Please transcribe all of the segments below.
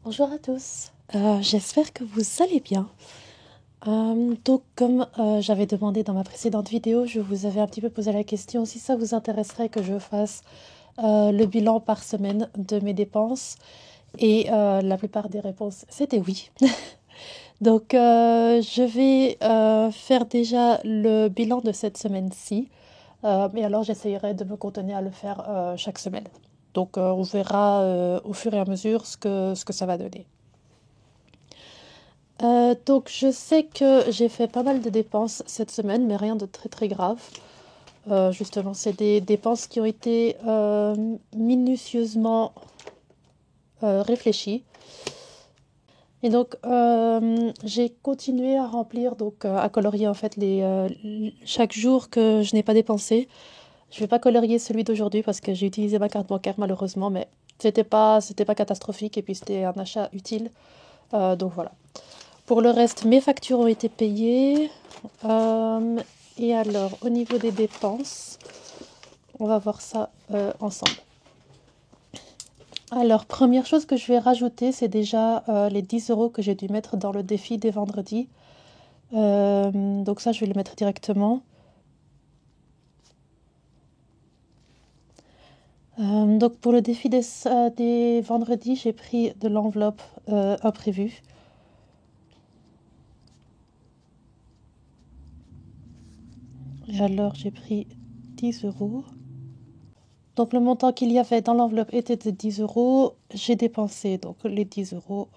Bonjour à tous, j'espère que vous allez bien. Donc comme j'avais demandé dans ma précédente vidéo, je vous avais un petit peu posé la question si ça vous intéresserait que je fasse le bilan par semaine de mes dépenses. Et la plupart des réponses c'était oui. Donc je vais faire déjà le bilan de cette semaine-ci. Mais alors j'essayerai de me contenir à le faire chaque semaine. Donc on verra au fur et à mesure ce que ça va donner. Donc je sais que j'ai fait pas mal de dépenses cette semaine, mais rien de très très grave. Justement, c'est des dépenses qui ont été minutieusement réfléchies. Et donc j'ai continué à remplir, donc à colorier en fait chaque jour que je n'ai pas dépensé. Je vais pas colorier celui d'aujourd'hui parce que j'ai utilisé ma carte bancaire malheureusement, mais c'était pas catastrophique et puis c'était un achat utile. Donc voilà. Pour le reste, mes factures ont été payées. Et alors, au niveau des dépenses, on va voir ça ensemble. Alors, première chose que je vais rajouter, c'est déjà les 10 € que j'ai dû mettre dans le défi des vendredis. Donc ça, je vais le mettre directement. Donc pour le défi des vendredis, j'ai pris de l'enveloppe imprévue. Et alors, j'ai pris 10 €. Donc le montant qu'il y avait dans l'enveloppe était de 10 €. J'ai dépensé donc les 10 €.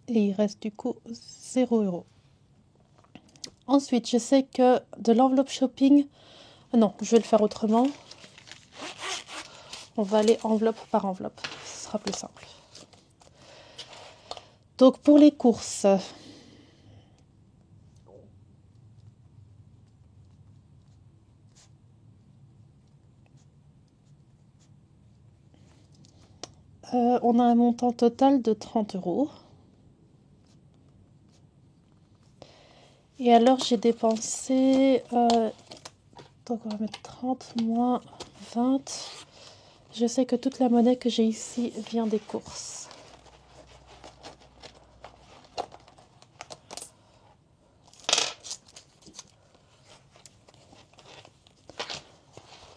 Et il reste du coup 0 €. Ensuite, je sais que de l'enveloppe shopping... Non, je vais le faire autrement. On va aller enveloppe par enveloppe. Ce sera plus simple. Donc pour les courses... on a un montant total de 30 €. Et alors j'ai dépensé... donc on va mettre 30 moins 20. Je sais que toute la monnaie que j'ai ici vient des courses.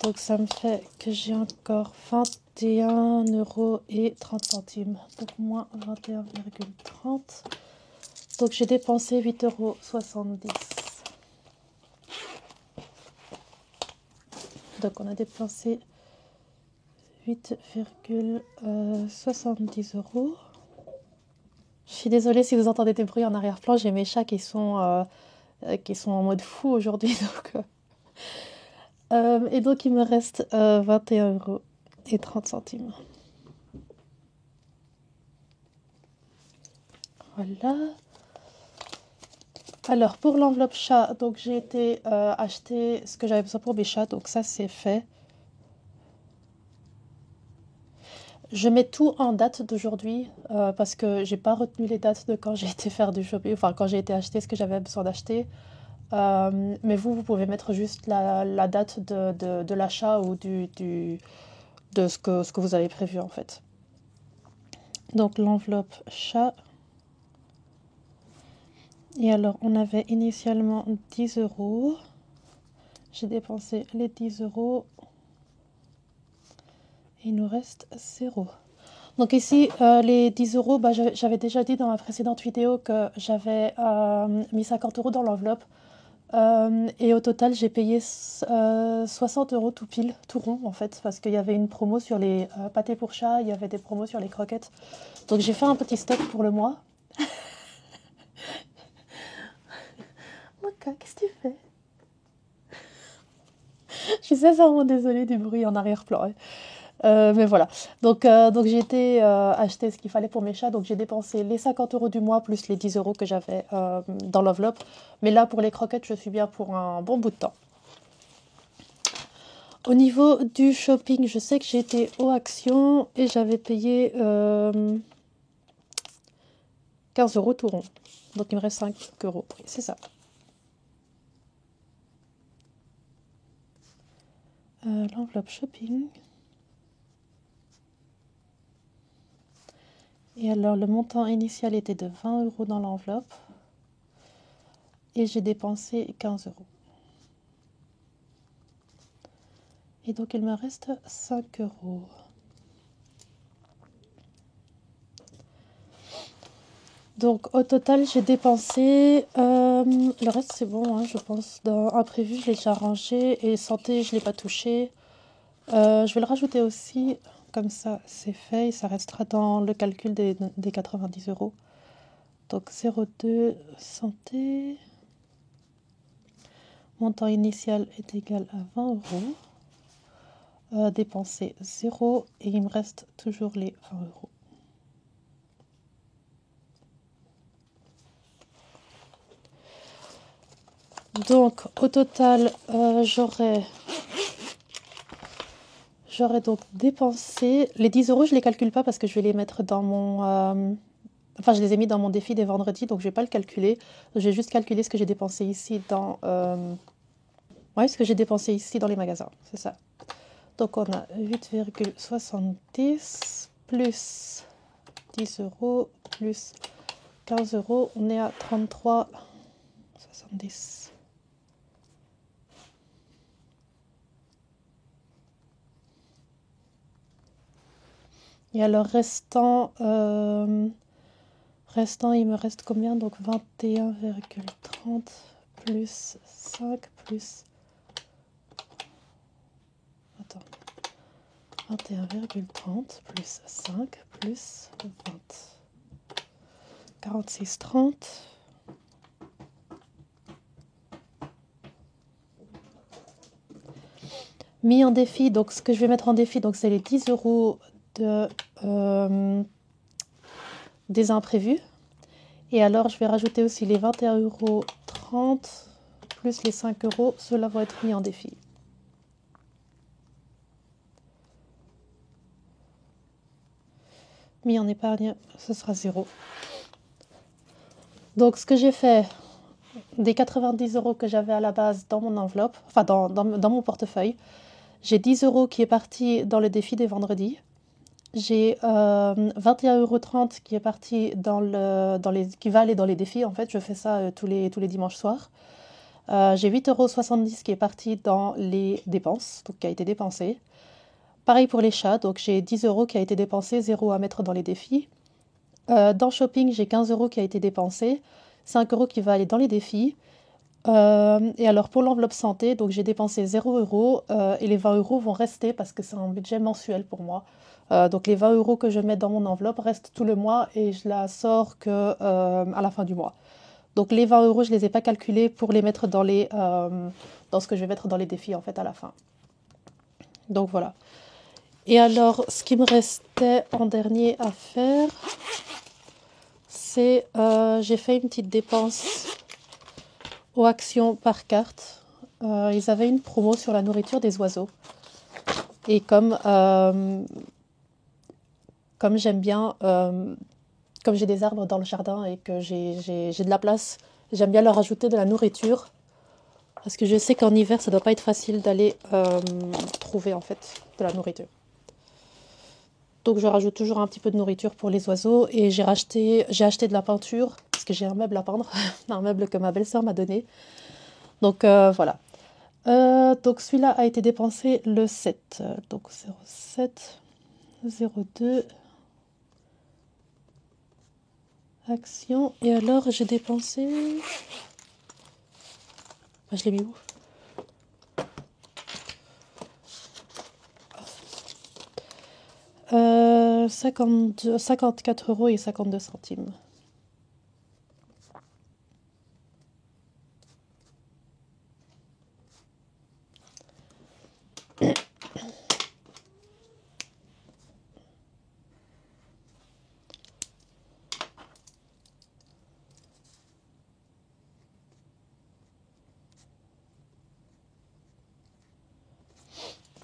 Donc ça me fait que j'ai encore 21,30 €. Donc moins 21,30. Donc j'ai dépensé 8,70 €. Donc on a dépensé 8,70 €. Je suis désolée si vous entendez des bruits en arrière-plan. J'ai mes chats qui sont en mode fou aujourd'hui. Et donc il me reste 21,30 €. Voilà. Alors pour l'enveloppe chat, donc j'ai été acheter ce que j'avais besoin pour mes chats, donc ça c'est fait. Je mets tout en date d'aujourd'hui parce que j'ai pas retenu les dates de quand j'ai été faire du shopping, enfin quand j'ai été acheter ce que j'avais besoin d'acheter. Mais vous pouvez mettre juste la date de l'achat ou de ce que vous avez prévu en fait. Donc l'enveloppe chat. Et alors on avait initialement 10 €. J'ai dépensé les 10 €. Et il nous reste 0. Donc ici, les 10 €, bah, j'avais déjà dit dans ma précédente vidéo que j'avais mis 50 € dans l'enveloppe. Et au total, j'ai payé 60 € tout pile, tout rond en fait, parce qu'il y avait une promo sur les pâtés pour chat, il y avait des promos sur les croquettes. Donc j'ai fait un petit stock pour le mois. Moka, qu'est-ce que tu fais? Je suis sincèrement désolée du bruit en arrière-plan. Mais voilà. Donc j'ai été acheter ce qu'il fallait pour mes chats. Donc j'ai dépensé les 50 € du mois plus les 10 € que j'avais dans l'enveloppe. Mais là, pour les croquettes, je suis bien pour un bon bout de temps. Au niveau du shopping, je sais que j'ai été au Action et j'avais payé 15 euros tout rond. Donc il me reste 5 euros. Oui, c'est ça. L'enveloppe shopping. Et alors le montant initial était de 20 euros dans l'enveloppe. Et j'ai dépensé 15 euros. Et donc il me reste 5 euros. Donc au total j'ai dépensé, le reste c'est bon, hein, je pense. Dans imprévu je l'ai déjà rangé et santé je ne l'ai pas touché. Je vais le rajouter aussi, comme ça c'est fait et ça restera dans le calcul des 90 euros. Donc 0,2 santé. Montant initial est égal à 20 euros. Dépensé 0 et il me reste toujours les 20 euros. Donc au total j'aurais donc dépensé les 10 euros, je ne les calcule pas parce que je vais les mettre dans mon enfin je les ai mis dans mon défi des vendredis, donc je ne vais pas le calculer. J'ai juste calculé ce que j'ai dépensé ici dans ouais, ce que j'ai dépensé ici dans les magasins, c'est ça. Donc on a 8,70 plus 10 euros plus 15 euros, on est à 33,70. Et alors restant, il me reste combien? Donc 21,30 plus 5 plus... Attends. 21,30 plus 5 plus 20. 46,30. Mis en défi, donc ce que je vais mettre en défi, donc c'est les 10 euros de, des imprévus. Et alors je vais rajouter aussi les 21,30 € plus les 5 euros. Ceux-là vont être mis en défi. Mis en épargne, ce sera 0. Donc ce que j'ai fait, des 90 euros que j'avais à la base dans mon enveloppe, enfin dans mon portefeuille, j'ai 10 euros qui est parti dans le défi des vendredis. J'ai 21,30 € qui est parti qui va aller dans les défis. En fait, je fais ça tous les dimanches soirs. J'ai 8,70 € qui est parti dans les dépenses, donc qui a été dépensé. Pareil pour les chats, donc j'ai 10 euros qui a été dépensé, 0 à mettre dans les défis. Dans shopping, j'ai 15 euros qui a été dépensé, 5 euros qui va aller dans les défis. Et alors pour l'enveloppe santé, donc j'ai dépensé 0 euros et les 20 euros vont rester parce que c'est un budget mensuel pour moi. Donc les 20 euros que je mets dans mon enveloppe restent tout le mois et je la sors que à la fin du mois. Donc les 20 euros, je ne les ai pas calculés pour les mettre dans ce que je vais mettre dans les défis en fait à la fin. Donc voilà. Et alors ce qui me restait en dernier à faire, c'est j'ai fait une petite dépense aux actions par carte. Ils avaient une promo sur la nourriture des oiseaux. Et comme j'aime bien, comme j'ai des arbres dans le jardin et que j'ai de la place, j'aime bien leur ajouter de la nourriture. Parce que je sais qu'en hiver, ça ne doit pas être facile d'aller trouver en fait de la nourriture. Donc je rajoute toujours un petit peu de nourriture pour les oiseaux. Et j'ai acheté de la peinture, parce que j'ai un meuble à peindre, un meuble que ma belle-sœur m'a donné. Donc voilà. Donc celui-là a été dépensé le 7. Donc 07, 02, action. Et alors j'ai dépensé... je l'ai mis où? Euh, 54 euros et 52 centimes.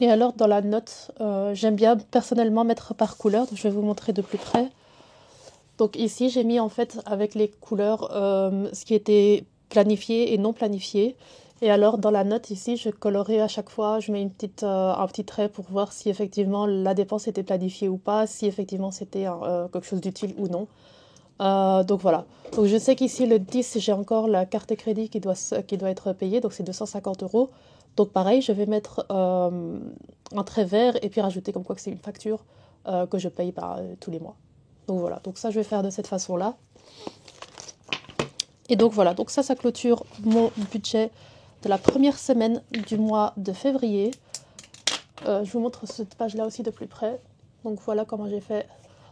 Et alors dans la note, j'aime bien personnellement mettre par couleur, donc je vais vous montrer de plus près. Donc ici, j'ai mis en fait avec les couleurs ce qui était planifié et non planifié. Et alors dans la note ici, je colorais à chaque fois, je mets un petit trait pour voir si effectivement la dépense était planifiée ou pas, si effectivement c'était quelque chose d'utile ou non. Donc voilà. Donc je sais qu'ici le 10, j'ai encore la carte de crédit qui doit être payée, donc c'est 250 euros. Donc pareil, je vais mettre un trait vert et puis rajouter comme quoi que c'est une facture que je paye tous les mois. Donc voilà, donc ça je vais faire de cette façon-là. Et donc voilà, donc ça clôture mon budget de la première semaine du mois de février. Je vous montre cette page-là aussi de plus près. Donc voilà comment j'ai fait.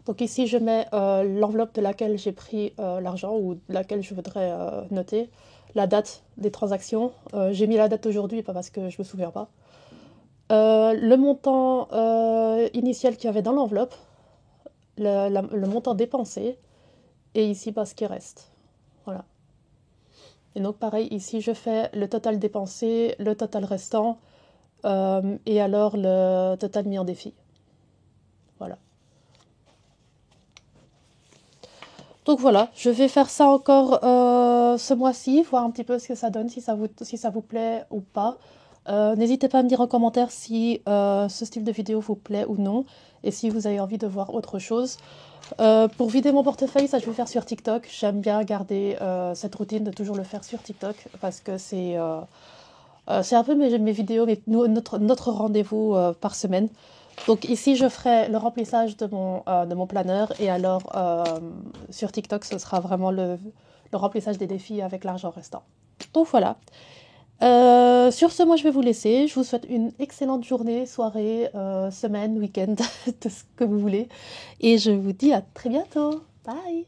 Donc ici je mets l'enveloppe de laquelle j'ai pris l'argent ou de laquelle je voudrais noter, la date des transactions. J'ai mis la date aujourd'hui, pas parce que je me souviens pas. Le montant initial qu'il y avait dans l'enveloppe, le montant dépensé, et ici ce qui reste. Voilà. Et donc pareil, ici je fais le total dépensé, le total restant, et alors le total mis en défi. Voilà. Donc voilà, je vais faire ça encore ce mois-ci, voir un petit peu ce que ça donne, si ça vous plaît ou pas. N'hésitez pas à me dire en commentaire si ce style de vidéo vous plaît ou non, et si vous avez envie de voir autre chose. Pour vider mon portefeuille, ça je vais faire sur TikTok. J'aime bien garder cette routine de toujours le faire sur TikTok, parce que c'est un peu mes vidéos, notre rendez-vous par semaine. Donc ici, je ferai le remplissage de mon planeur, et alors sur TikTok, ce sera vraiment le remplissage des défis avec l'argent restant. Donc voilà. Sur ce, moi je vais vous laisser. Je vous souhaite une excellente journée, soirée, semaine, week-end, tout ce que vous voulez. Et je vous dis à très bientôt. Bye!